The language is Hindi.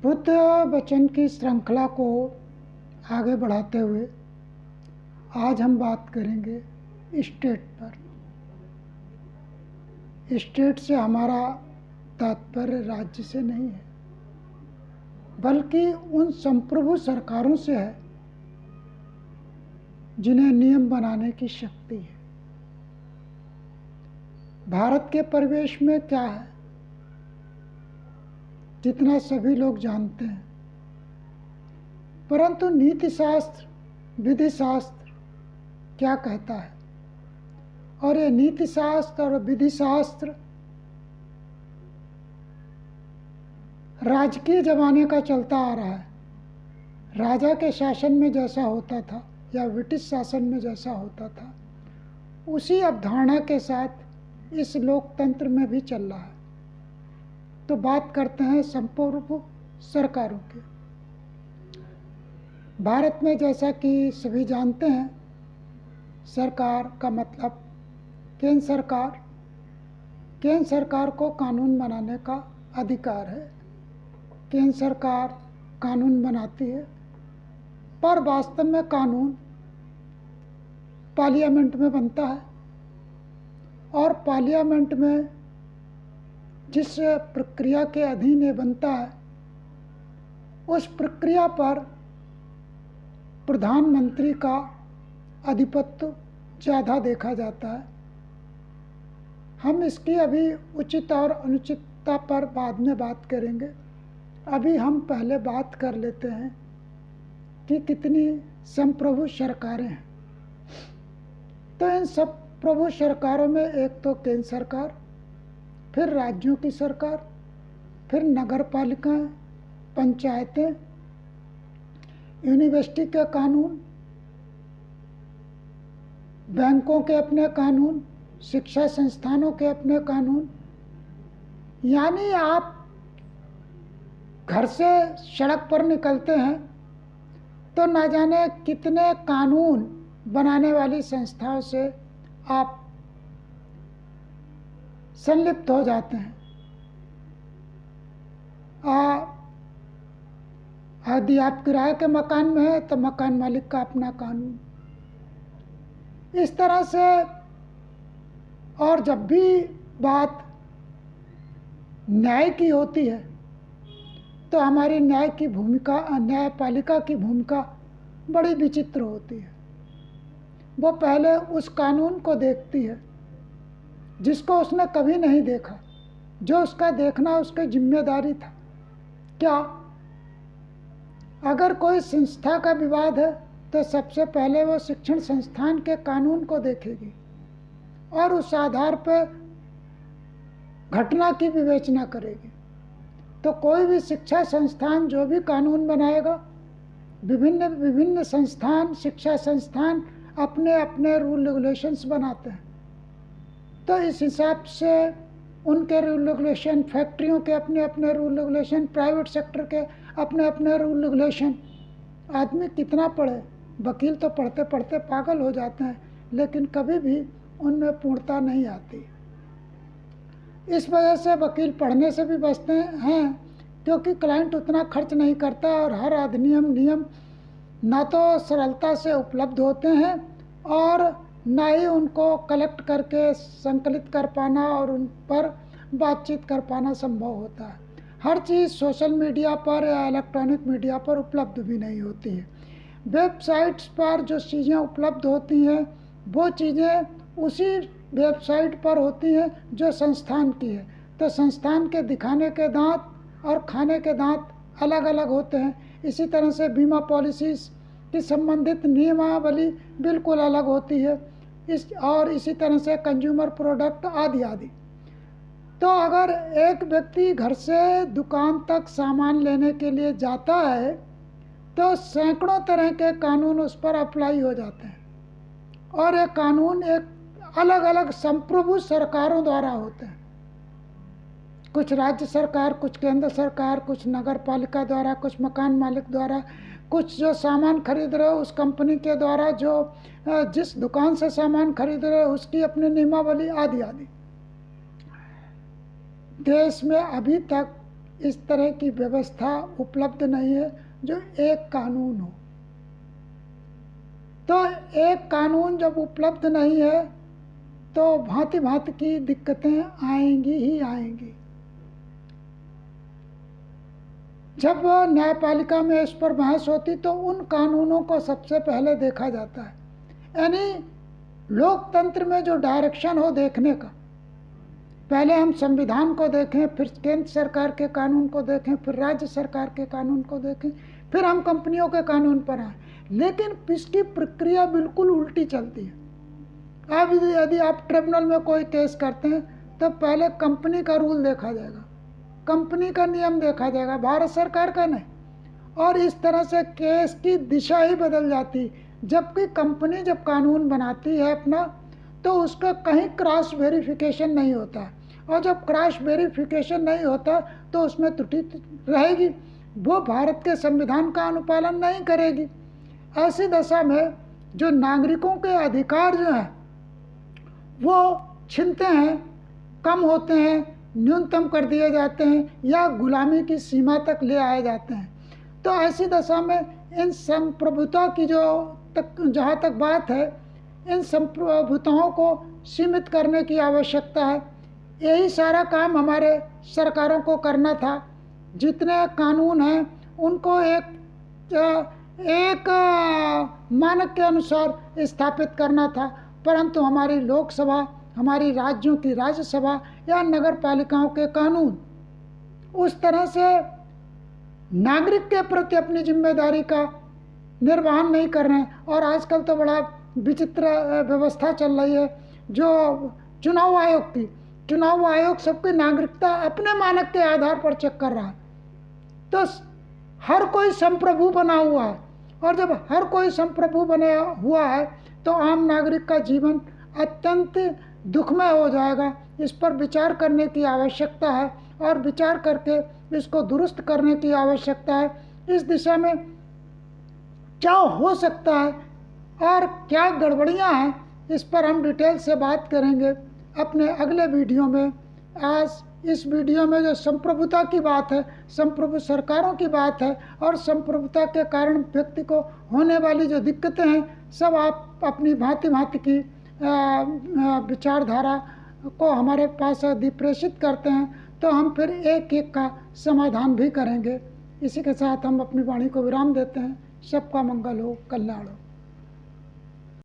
बुद्ध वचन की श्रृंखला को आगे बढ़ाते हुए आज हम बात करेंगे स्टेट पर। स्टेट से हमारा तात्पर्य राज्य से नहीं है, बल्कि उन संप्रभु सरकारों से है जिन्हें नियम बनाने की शक्ति है। भारत के परिवेश में क्या है जितना सभी लोग जानते हैं, परंतु नीति शास्त्र, विधि शास्त्र क्या कहता है, और ये नीति शास्त्र और विधि शास्त्र राजकीय जमाने का चलता आ रहा है। राजा के शासन में जैसा होता था या ब्रिटिश शासन में जैसा होता था, उसी अवधारणा के साथ इस लोकतंत्र में भी चल रहा है। तो बात करते हैं संप्रभु सरकारों की। भारत में जैसा कि सभी जानते हैं, सरकार का मतलब केंद्र सरकार। केंद्र सरकार को कानून बनाने का अधिकार है। केंद्र सरकार कानून बनाती है, पर वास्तव में कानून पार्लियामेंट में बनता है, और पार्लियामेंट में जिस प्रक्रिया के अधीन ये बनता है, उस प्रक्रिया पर प्रधानमंत्री का आधिपत्य ज़्यादा देखा जाता है। हम इसकी अभी उचित और अनुचितता पर बाद में बात करेंगे। अभी हम पहले बात कर लेते हैं कि कितनी संप्रभु सरकारें हैं। तो इन सब प्रभु सरकारों में एक तो केंद्र सरकार, फिर राज्यों की सरकार, फिर नगर पालिकाएँ, पंचायतें, यूनिवर्सिटी के कानून, बैंकों के अपने कानून, शिक्षा संस्थानों के अपने कानून। यानी आप घर से सड़क पर निकलते हैं तो ना जाने कितने कानून बनाने वाली संस्थाओं से आप संलिप्त हो जाते हैं। यदि आप किराए के मकान में है तो मकान मालिक का अपना कानून। इस तरह से, और जब भी बात न्याय की होती है तो हमारी न्याय की भूमिका, न्यायपालिका की भूमिका बड़ी विचित्र होती है। वो पहले उस कानून को देखती है जिसको उसने कभी नहीं देखा, जो उसका देखना उसकी जिम्मेदारी था। क्या अगर कोई संस्था का विवाद है तो सबसे पहले वो शिक्षण संस्थान के कानून को देखेगी और उस आधार पर घटना की विवेचना करेगी। तो कोई भी शिक्षा संस्थान जो भी कानून बनाएगा, विभिन्न संस्थान, शिक्षा संस्थान अपने अपने रूल रेगुलेशंस बनाते हैं। तो इस हिसाब से उनके रूल रेगुलेशन, फैक्ट्रियों के अपने अपने रूल रेगुलेशन, प्राइवेट सेक्टर के अपने अपने रूल रेगुलेशन। आदमी कितना पढ़े, वकील तो पढ़ते पढ़ते पागल हो जाते हैं, लेकिन कभी भी उनमें पूर्णता नहीं आती। इस वजह से वकील पढ़ने से भी बचते हैं, क्योंकि क्लाइंट उतना खर्च नहीं करता और हर अधिनियम नियम ना तो सरलता से उपलब्ध होते हैं और ना ही उनको कलेक्ट करके संकलित कर पाना और उन पर बातचीत कर पाना संभव होता है। हर चीज़ सोशल मीडिया पर या इलेक्ट्रॉनिक मीडिया पर उपलब्ध भी नहीं होती है। वेबसाइट्स पर जो चीज़ें उपलब्ध होती हैं वो चीज़ें उसी वेबसाइट पर होती हैं जो संस्थान की है। तो संस्थान के दिखाने के दांत और खाने के दांत अलग अलग होते हैं। इसी तरह से बीमा पॉलिसीज़ की संबंधित नियमावली बिल्कुल अलग होती है। इसी तरह से कंज्यूमर प्रोडक्ट आदि आदि। तो अगर एक व्यक्ति घर से दुकान तक सामान लेने के लिए जाता है तो सैकड़ों तरह के कानून उस पर अप्लाई हो जाते हैं, और ये कानून एक अलग अलग संप्रभु सरकारों द्वारा होते हैं। कुछ राज्य सरकार, कुछ केंद्र सरकार, कुछ नगर पालिका द्वारा, कुछ मकान मालिक द्वारा, कुछ जो सामान खरीद रहे हो उस कंपनी के द्वारा, जो जिस दुकान से सामान खरीद रहे हो उसकी अपनी नियमावली आदि आदि। देश में अभी तक इस तरह की व्यवस्था उपलब्ध नहीं है जो एक कानून हो। तो एक कानून जब उपलब्ध नहीं है तो भांति भांति की दिक्कतें आएंगी ही आएंगी। जब न्यायपालिका में इस पर बहस होती तो उन कानूनों को सबसे पहले देखा जाता है, यानी लोकतंत्र में जो डायरेक्शन हो देखने का। पहले हम संविधान को देखें, फिर केंद्र सरकार के कानून को देखें, फिर राज्य सरकार के कानून को देखें, फिर हम कंपनियों के कानून पर आए। लेकिन इसकी प्रक्रिया बिल्कुल उल्टी चलती है। अब यदि आप ट्रिब्यूनल में कोई केस करते हैं तो पहले कंपनी का रूल देखा जाएगा, कंपनी का नियम देखा जाएगा, भारत सरकार का नहीं। और इस तरह से केस की दिशा ही बदल जाती। जबकि कंपनी जब कानून बनाती है अपना तो उसका कहीं क्रॉस वेरिफिकेशन नहीं होता, और जब क्रॉस वेरिफिकेशन नहीं होता तो उसमें त्रुटि रहेगी, वो भारत के संविधान का अनुपालन नहीं करेगी। ऐसी दशा में जो नागरिकों के अधिकार जो हैं वो छिनते हैं, कम होते हैं, न्यूनतम कर दिए जाते हैं या गुलामी की सीमा तक ले आए जाते हैं। तो ऐसी दशा में इन संप्रभुता की जहाँ तक बात है, इन संप्रभुताओं को सीमित करने की आवश्यकता है। यही सारा काम हमारे सरकारों को करना था। जितने कानून हैं उनको एक मानक के अनुसार स्थापित करना था, परंतु हमारी लोकसभा, हमारी राज्यों की राज्यसभा या नगर पालिकाओं के कानून उस तरह से नागरिक के प्रति अपनी जिम्मेदारी का निर्वहन नहीं कर रहे हैं। और आजकल तो बड़ा विचित्र व्यवस्था चल रही है जो चुनाव आयोग की। चुनाव आयोग सबकी नागरिकता अपने मानक के आधार पर चेक कर रहा है। तो हर कोई संप्रभु बना हुआ है, और जब हर कोई संप्रभु बना हुआ है तो आम नागरिक का जीवन अत्यंत दुखमय हो जाएगा। इस पर विचार करने की आवश्यकता है और विचार करके इसको दुरुस्त करने की आवश्यकता है। इस दिशा में क्या हो सकता है और क्या गड़बड़ियां हैं, इस पर हम डिटेल से बात करेंगे अपने अगले वीडियो में। आज इस वीडियो में जो संप्रभुता की बात है, संप्रभु सरकारों की बात है और संप्रभुता के कारण व्यक्ति को होने वाली जो दिक्कतें हैं, सब आप अपनी भांति भांति की विचारधारा को हमारे पास यदि प्रेषित करते हैं तो हम फिर एक एक का समाधान भी करेंगे। इसी के साथ हम अपनी वाणी को विराम देते हैं। सबका मंगल हो, कल्याण हो।